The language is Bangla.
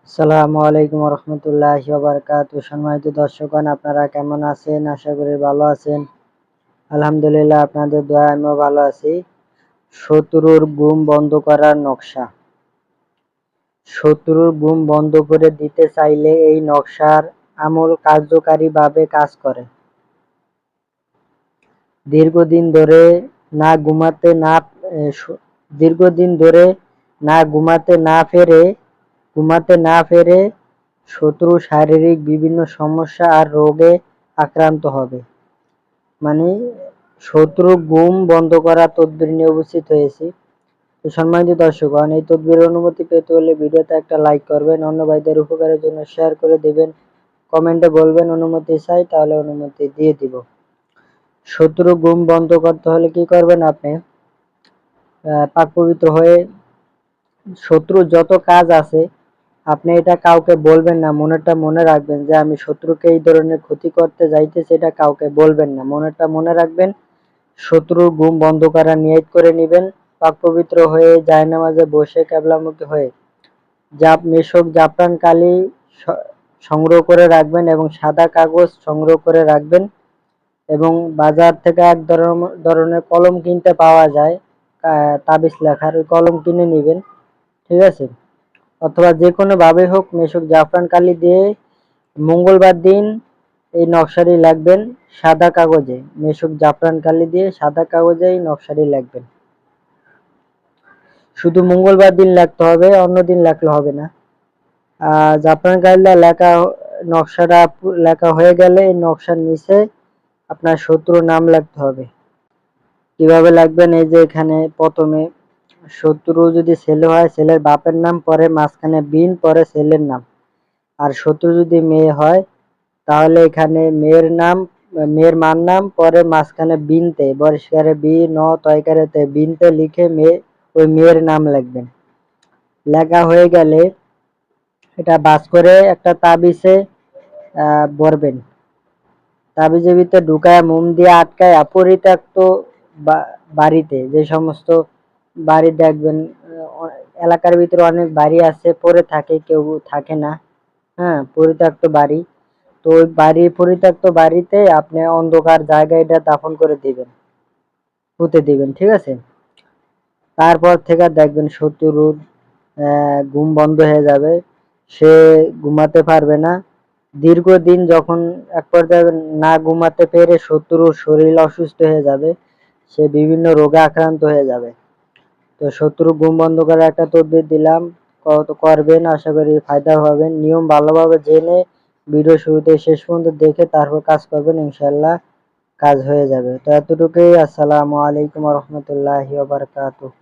আসসালামু আলাইকুম রহমতুল্লাহি ওয়া বারাকাতুহু। সম্মানিত দর্শকগণ, আপনারা কেমন আছেন? আশা করি ভালো আছেন। আলহামদুলিল্লাহ, আপনাদের দোয়ায় আমিও ভালো আছি। শত্রুর গুম বন্ধ করার নকশা। শত্রুর গুম বন্ধ করে দিতে চাইলে এই নকশার আমল কার্যকারীভাবে কাজ করে। দীর্ঘদিন ধরে না ঘুমাতে না দীর্ঘদিন ধরে না ঘুমাতে না পেরে শত্রু শারীরিক বিভিন্ন সমস্যা আর রোগে আক্রান্ত হবে। মানে শত্রু ঘুম বন্ধ করার তদবির নিয়ে উপস্থিত হয়েছি। তো সম্মানিত দর্শকগণ, এই তদবিরের অনুমতি পেতে হলে ভিডিওতে একটা লাইক করবেন, অন্য ভাইদের উপকারের জন্য শেয়ার করে দেবেন, কমেন্টে বলবেন অনুমতি চাই, তাহলে অনুমতি দিয়ে দিব। শত্রু ঘুম বন্ধ করতে হলে কি করবেন? আপনি পাক পবিত্র হয়ে শত্রু যত কাজ আছে আপনি এটা কাউকে বলবেন না, মনেরটা মনে রাখবেন যে আমি শত্রুকে এই ধরনের ক্ষতি করতে যাইতেছি, এটা কাউকে বলবেন না, মনেরটা মনে রাখবেন। শত্রুর ঘুম বন্ধ করার নিয়ত করে নেবেন। পাক পবিত্র হয়ে জায়নামাজে বসে কিবলামুখী হয়ে মেশক জাফরান কালি সংগ্রহ করে রাখবেন এবং সাদা কাগজ সংগ্রহ করে রাখবেন। এবং বাজার থেকে এক ধরনের কলম কিনতে পাওয়া যায়, তাবিজ লেখার, ওই কলম কিনে নেবেন, ঠিক আছে? অথবা যে কোনো ভাবে হোক মেশক জাফরান কালি দিয়ে মঙ্গলবার দিন এই নকশাটি লিখবেন সাদা কাগজে। মেশক জাফরান কালি দিয়ে সাদা কাগজে এই নকশাটি লিখবেন। শুধু মঙ্গলবার দিন লিখতে হবে, অন্য দিন লিখলে হবে না। জাফরান কালি নকশাটা লেখা হয়ে গেলে এই নকশার নিচে আপনার শত্রুর নাম লিখতে হবে। কিভাবে লিখবেন? এই যে এখানে প্রথমে শত্রু যদি ছেলে হয় ছেলের বাপের নাম, পরে মাঝখানে বিন, পরে ছেলের নাম। আর শত্রু যদি মেয়ে হয় তাহলে এখানে মেয়ের মার নাম, পরে মাঝখানে বিনতে, বরিষ্কারে বি ন তয়কারে তে, বিনতে লিখে ওই মেয়ের নাম লিখবেন। লেখা হয়ে গেলে এটা বাস করে একটা তাবিজে ভরবেন। তাবিজের ভিতরে ঢুকায় মোম দিয়ে আটকায় পরিত্যক্ত বাড়িতে, যে সমস্ত বাড়ি দেখবেন এলাকার ভিতরে অনেক বাড়ি আছে পড়ে থাকে, কেউ থাকে না, হ্যাঁ, পরিত্যক্ত বাড়ি। তো ওই পরিত্যক্ত বাড়িতে আপনি অন্ধকার জায়গায় এটা দাফন করে দিবেন, পুঁতে দিবেন, ঠিক আছে? তারপর থেকে দেখবেন শত্রুর ঘুম বন্ধ হয়ে যাবে, সে ঘুমাতে পারবে না। দীর্ঘদিন যখন এক পর্যায়ে না ঘুমাতে পেরে শত্রুর শরীর অসুস্থ হয়ে যাবে, সে বিভিন্ন রোগে আক্রান্ত হয়ে যাবে। তো শত্রু ঘুম বন্ধ করার একটা তদবির দিলাম, করবেন, আশা করি ফায়দা পাবেন। নিয়ম ভালোভাবে জেনে ভিডিও শুরুতে শেষ পর্যন্ত দেখে তারপর কাজ করবেন, ইনশাল্লাহ কাজ হয়ে যাবে। তো এতটুকুই। আসসালামু আলাইকুম রহমতুল্লাহি ওয়া বারাকাতুহু।